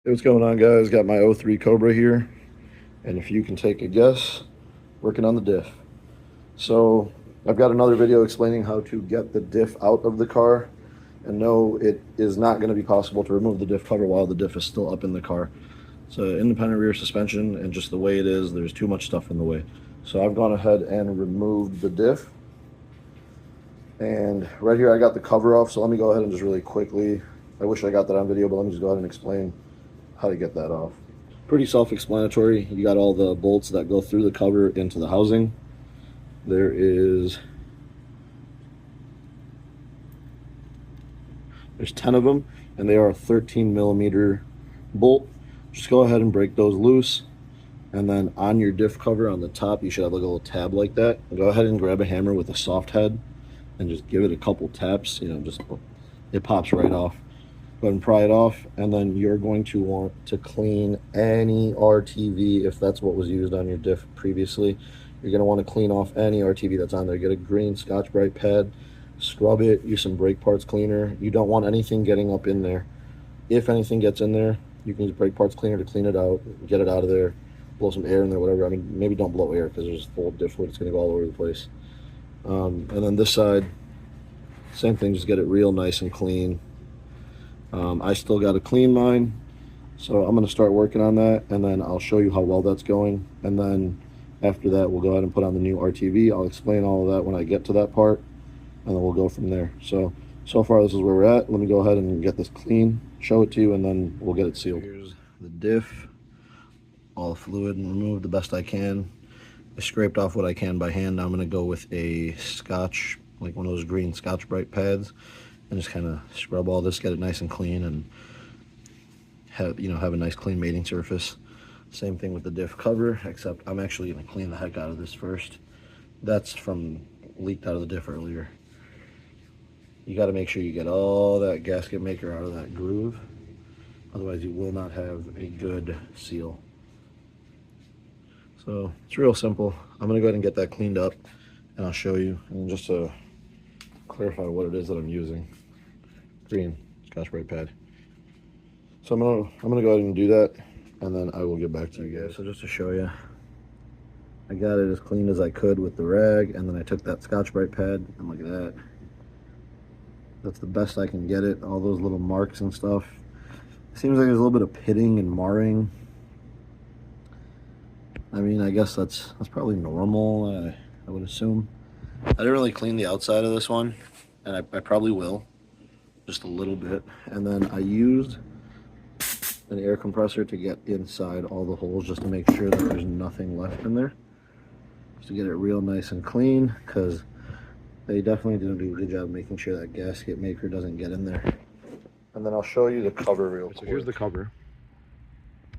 Hey, what's going on, guys? Got my '03 Cobra here, and if you can take a guess, working on the diff. So I've got another video explaining how to get the diff out of the car, and no, it is not going to be possible to remove the diff cover while the diff is still up in the car. So independent rear suspension, and just the way it is, there's too much stuff in the way. So I've gone ahead and removed the diff, and right here I got the cover off, so let me go ahead and just really quickly, I wish I got that on video, but let me just go ahead and explain how to get that off. Pretty self-explanatory. You got all the bolts that go through the cover into the housing. There's 10 of them, and they are a 13 millimeter bolt. Just go ahead and break those loose, and then on your diff cover on the top, you should have like a little tab like that. Go ahead and grab a hammer with a soft head and just give it a couple taps. Just it pops right off. Go ahead and pry it off, and then you're going to want to clean any RTV if that's what was used on your diff previously. You're going to want to clean off any RTV that's on there. Get a green Scotch-Brite pad, scrub it, use some brake parts cleaner. You don't want anything getting up in there. If anything gets in there, you can use brake parts cleaner to clean it out, get it out of there, blow some air in there, whatever. I mean, maybe don't blow air because there's full diff fluid. It's going to go all over the place. And then this side, same thing, just get it real nice and clean. I still got to clean mine, so I'm going to start working on that, and then I'll show you how well that's going. And then after that, we'll go ahead and put on the new RTV. I'll explain all of that when I get to that part, and then we'll go from there. So far, this is where we're at. Let me go ahead and get this clean, show it to you, and then we'll get it sealed. Here's the diff, all the fluid removed the best I can. I scraped off what I can by hand. Now I'm going to go with a Scotch, like one of those green Scotch-Brite pads, and just kind of scrub all this, get it nice and clean, and have a nice clean mating surface. Same thing with the diff cover, except I'm actually going to clean the heck out of this first. That's from leaked out of the diff earlier. You got to make sure you get all that gasket maker out of that groove, otherwise you will not have a good seal. So it's real simple. I'm going to go ahead and get that cleaned up, and I'll show you. And just to clarify what it is that I'm using, green Scotch-Brite pad. So I'm gonna go ahead and do that, and then I will get back to you guys. So just to show you, I got it as clean as I could with the rag, and then I took that Scotch-Brite pad, and look at that. That's the best I can get it. All those little marks and stuff. Seems like there's a little bit of pitting and marring. I mean, I guess that's probably normal, I would assume. I didn't really clean the outside of this one, and I probably will, just a little bit. And then I used an air compressor to get inside all the holes, just to make sure that there's nothing left in there, just to get it real nice and clean, because they definitely didn't do a good job making sure that gasket maker doesn't get in there. And then I'll show you the cover real quick. So here's the cover,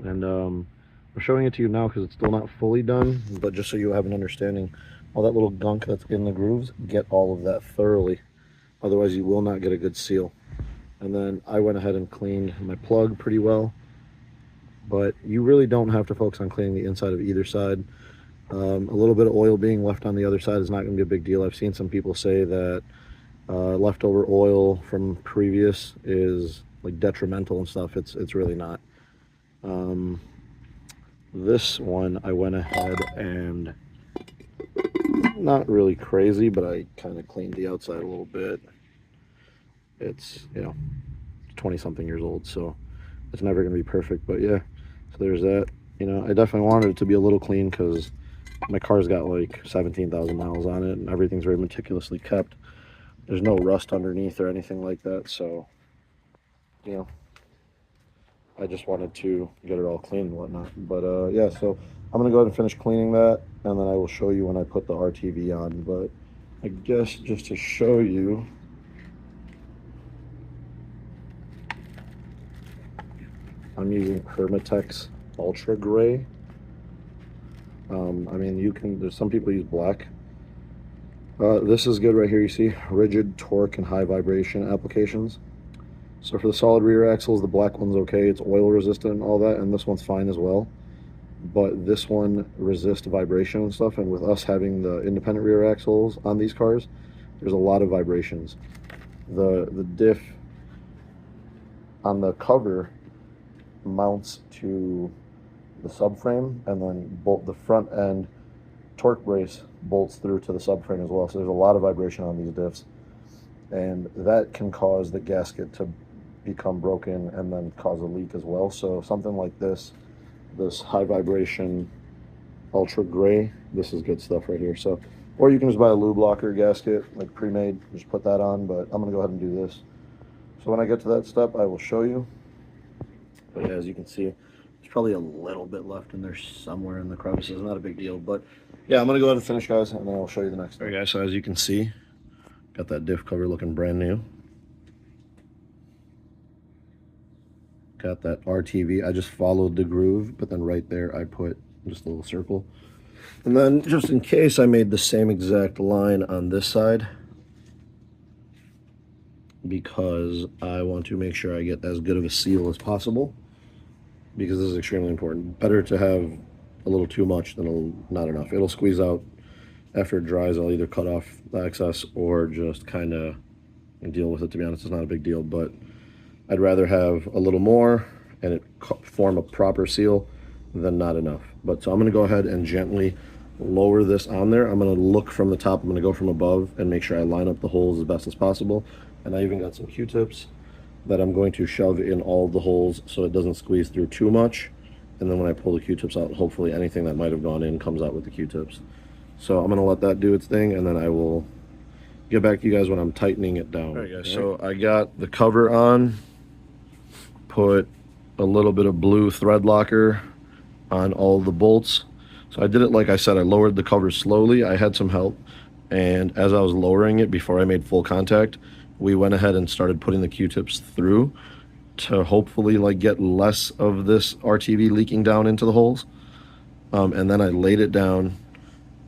and I'm showing it to you now because it's still not fully done, but just so you have an understanding, all that little gunk that's in the grooves, get all of that thoroughly, otherwise you will not get a good seal. And then I went ahead and cleaned my plug pretty well, but you really don't have to focus on cleaning the inside of either side. A little bit of oil being left on the other side is not going to be a big deal. I've seen some people say that leftover oil from previous is like detrimental and stuff. It's really not. This one I went ahead and, not really crazy, but I kind of cleaned the outside a little bit. It's 20 something years old, so it's never going to be perfect, but yeah, so there's that. I definitely wanted it to be a little clean because my car's got like 17,000 miles on it, and everything's very meticulously kept. There's no rust underneath or anything like that, so I just wanted to get it all clean and whatnot. But yeah, so I'm gonna go ahead and finish cleaning that, and then I will show you when I put the RTV on. But I guess just to show you, I'm using Hermetex Ultra Gray. I mean, there's some people use black. This is good right here. You see rigid torque and high vibration applications. So for the solid rear axles, the black one's okay. It's oil resistant and all that, and this one's fine as well. But this one resists vibration and stuff, and with us having the independent rear axles on these cars, there's a lot of vibrations. The diff on the cover mounts to the subframe, and then bolt the front end torque brace bolts through to the subframe as well. So there's a lot of vibration on these diffs, and that can cause the gasket to become broken and then cause a leak as well. So something like this high vibration ultra gray, this is good stuff right here. So, or you can just buy a lube locker gasket, like pre-made, just put that on, but I'm gonna go ahead and do this. So when I get to that step, I will show you. But yeah, as you can see, there's probably a little bit left in there somewhere in the crevices, not a big deal, but yeah, I'm gonna go ahead and finish, guys, and then I'll show you the next step. All right, guys, so as you can see, got that diff cover looking brand new. Got that RTV. I just followed the groove, but then right there I put just a little circle. And then just in case, I made the same exact line on this side because I want to make sure I get as good of a seal as possible, because this is extremely important. Better to have a little too much than not enough. It'll squeeze out after it dries. I'll either cut off the excess or just kind of deal with it. To be honest, it's not a big deal, but I'd rather have a little more and it form a proper seal than not enough. But so I'm going to go ahead and gently lower this on there. I'm going to look from the top. I'm going to go from above and make sure I line up the holes as best as possible. And I even got some Q-tips that I'm going to shove in all the holes so it doesn't squeeze through too much. And then when I pull the Q-tips out, hopefully anything that might have gone in comes out with the Q-tips. So I'm going to let that do its thing, and then I will get back to you guys when I'm tightening it down. All right, guys, so I got the cover on, put a little bit of blue thread locker on all the bolts. So I did it like I said, I lowered the cover slowly. I had some help, and as I was lowering it before I made full contact, we went ahead and started putting the Q-tips through to hopefully like get less of this RTV leaking down into the holes. And then I laid it down,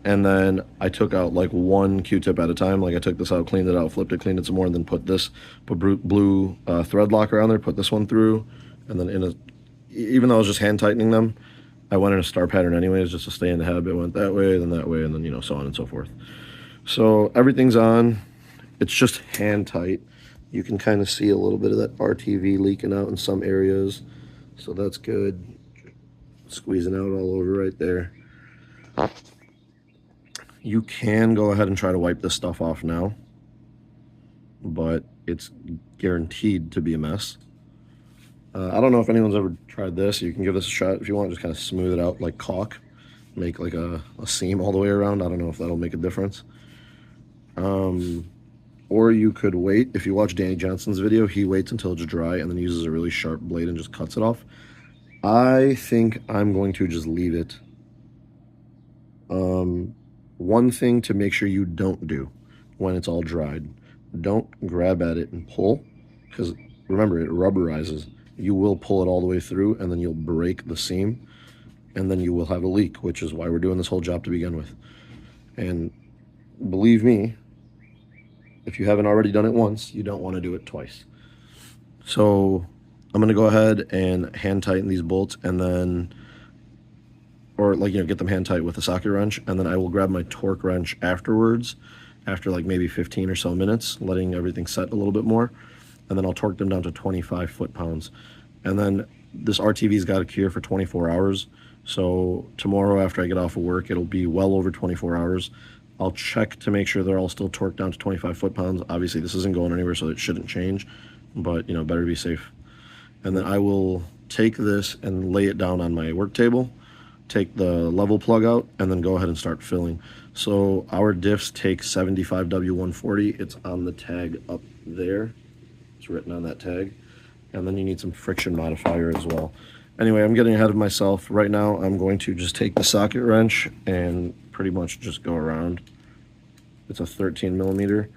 and then I took out like one Q-tip at a time. Like I took this out, cleaned it out, flipped it, cleaned it some more, and then put blue thread locker on there, put this one through, and then even though I was just hand tightening them, I went in a star pattern anyways, just to stay in the habit. Went that way, then that way, and then, you know, so on and so forth. So everything's on. It's just hand tight. You can kind of see a little bit of that RTV leaking out in some areas, so that's good. Squeezing out all over right there. You can go ahead and try to wipe this stuff off now, but it's guaranteed to be a mess. I don't know if anyone's ever tried this. You can give this a shot if you want. Just kind of smooth it out like caulk, make like a seam all the way around. I don't know if that'll make a difference. Or you could wait. If you watch Danny Johnson's video, he waits until it's dry and then uses a really sharp blade and just cuts it off. I think I'm going to just leave it. One thing to make sure you don't do when it's all dried, don't grab at it and pull, because remember, it rubberizes. You will pull it all the way through, and then you'll break the seam, and then you will have a leak, which is why we're doing this whole job to begin with. And believe me, if you haven't already done it once, you don't want to do it twice. So I'm going to go ahead and hand tighten these bolts, and then, or like, you know, get them hand tight with a socket wrench, and then I will grab my torque wrench afterwards, after like maybe 15 or so minutes, letting everything set a little bit more, and then I'll torque them down to 25 foot-pounds. And then this RTV's got a cure for 24 hours, so tomorrow after I get off of work, it'll be well over 24 hours. I'll check to make sure they're all still torqued down to 25 foot-pounds. Obviously, this isn't going anywhere, so it shouldn't change, but, you know, better be safe. And then I will take this and lay it down on my work table, take the level plug out, and then go ahead and start filling. So our diffs take 75W140. It's on the tag up there. It's written on that tag. And then you need some friction modifier as well. Anyway, I'm getting ahead of myself. Right now, I'm going to just take the socket wrench and pretty much just go around. It's a 13 millimeter,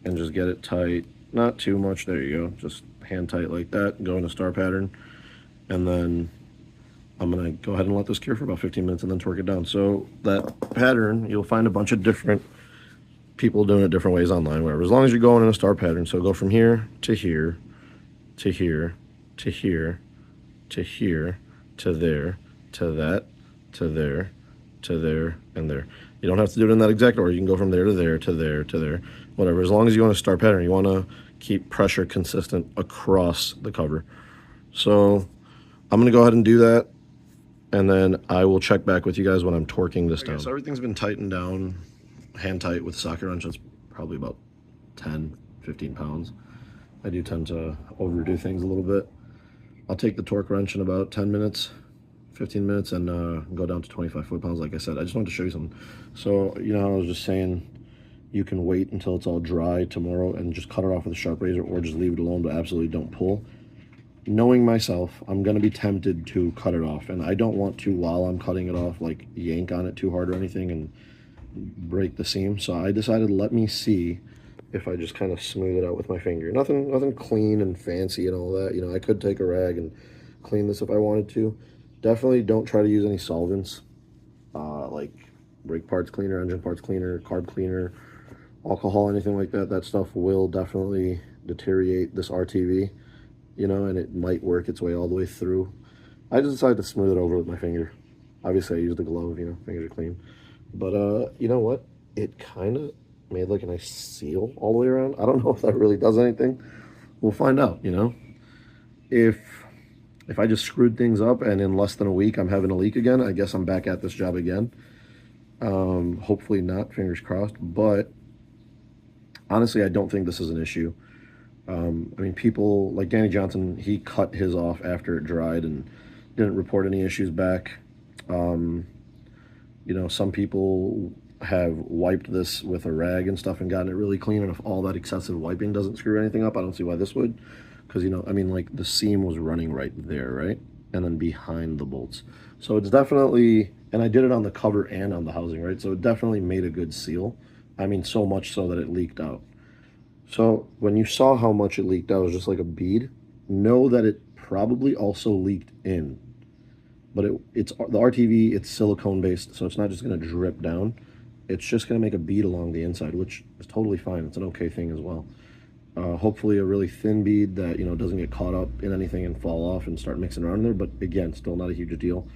and just get it tight. Not too much. There you go. Just hand tight like that. Go in a star pattern. And then I'm going to go ahead and let this cure for about 15 minutes and then torque it down. So that pattern, you'll find a bunch of different people doing it different ways online, wherever. As long as you're going in a star pattern. So go from here to here, to here, to here, to here, to there, to that, to there, to there, and there. You don't have to do it in that exact order. You can go from there to there, to there, to there, whatever. As long as you want to star pattern, you want to keep pressure consistent across the cover. So I'm going to go ahead and do that, and then I will check back with you guys when I'm torquing this down. So everything's been tightened down, hand tight with socket wrench. That's probably about 10, 15 pounds. I do tend to overdo things a little bit. I'll take the torque wrench in about 10 minutes, 15 minutes, and go down to 25 foot-pounds. Like I said, I just wanted to show you something. So, you know, I was just saying, you can wait until it's all dry tomorrow and just cut it off with a sharp razor, or just leave it alone, but absolutely don't pull. Knowing myself, I'm going to be tempted to cut it off, and I don't want to, while I'm cutting it off, like yank on it too hard or anything and break the seam. So I decided, let me see if I just kind of smooth it out with my finger. Nothing clean and fancy and all that. You know, I could take a rag and clean this if I wanted to. Definitely don't try to use any solvents, like brake parts cleaner, engine parts cleaner, carb cleaner, alcohol, anything like that. That stuff will definitely deteriorate this RTV, you know, and it might work its way all the way through. I just decided to smooth it over with my finger. Obviously, I used a glove, you know, fingers are clean. But, you know what? It kind of made like a nice seal all the way around. I don't know if that really does anything. We'll find out, you know. If I just screwed things up and in less than a week I'm having a leak again, I guess I'm back at this job again. Hopefully not, fingers crossed. But honestly, I don't think this is an issue. I mean, people like Danny Johnson, he cut his off after it dried and didn't report any issues back. You know, some people have wiped this with a rag and stuff and gotten it really clean, and if all that excessive wiping doesn't screw anything up, I don't see why this would. Because, you know, I mean, like, the seam was running right there, right? And then behind the bolts. So it's definitely, and I did it on the cover and on the housing, right? So it definitely made a good seal. I mean, so much so that it leaked out. So when you saw how much it leaked out, it was just like a bead. Know that it probably also leaked in. But it's the RTV, it's silicone based, so it's not just going to drip down. It's just going to make a bead along the inside, which is totally fine. It's an okay thing as well. Hopefully a really thin bead that, you know, doesn't get caught up in anything and fall off and start mixing around there. But again, still not a huge deal.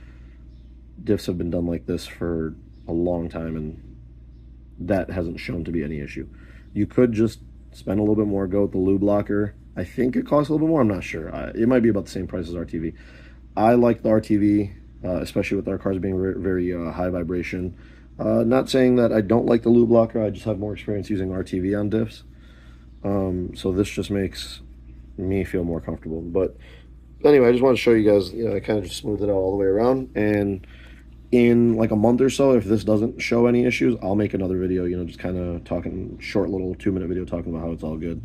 Diffs have been done like this for a long time, and that hasn't shown to be any issue. You could just spend a little bit more, go with the lube locker. I think it costs a little bit more. I'm not sure. It might be about the same price as RTV. I like the RTV, especially with our cars being very high vibration. Not saying that I don't like the lube locker. I just have more experience using RTV on diffs. So this just makes me feel more comfortable. But anyway, I just want to show you guys, you know, I kind of just smoothed it out all the way around. And in like a month or so, if this doesn't show any issues, I'll make another video, you know, just kind of talking, short little 2-minute video talking about how it's all good.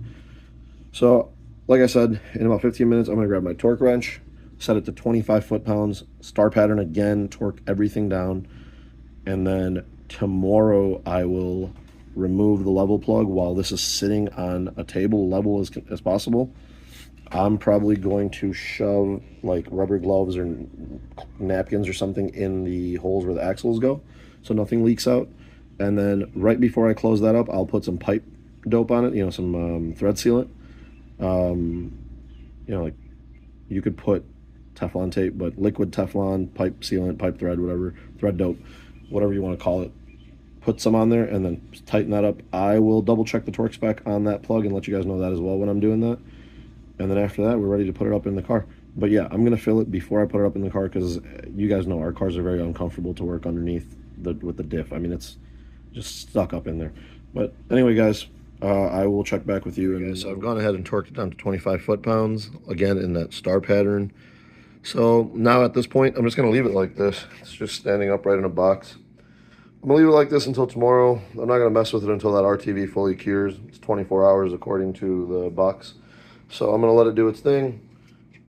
So like I said, in about 15 minutes, I'm going to grab my torque wrench, set it to 25 foot-pounds, star pattern again, torque everything down. And then tomorrow I will remove the level plug while this is sitting on a table level as possible. I'm probably going to shove like rubber gloves or napkins or something in the holes where the axles go so nothing leaks out. And then right before I close that up, I'll put some pipe dope on it, you know, some thread sealant. You know, like you could put Teflon tape, but liquid Teflon, pipe sealant, pipe thread, whatever, thread dope, whatever you want to call it. Put some on there and then tighten that up. I will double check the torque spec on that plug and let you guys know that as well when I'm doing that. And then after that, we're ready to put it up in the car. But yeah, I'm going to fill it before I put it up in the car because you guys know our cars are very uncomfortable to work underneath with the diff. I mean, it's just stuck up in there. But anyway, guys, I will check back with you. And so I've gone ahead and torqued it down to 25 foot-pounds, again, in that star pattern. So now at this point, I'm just going to leave it like this. It's just standing upright in a box. I'm going to leave it like this until tomorrow. I'm not going to mess with it until that RTV fully cures. It's 24 hours according to the box. So I'm going to let it do its thing.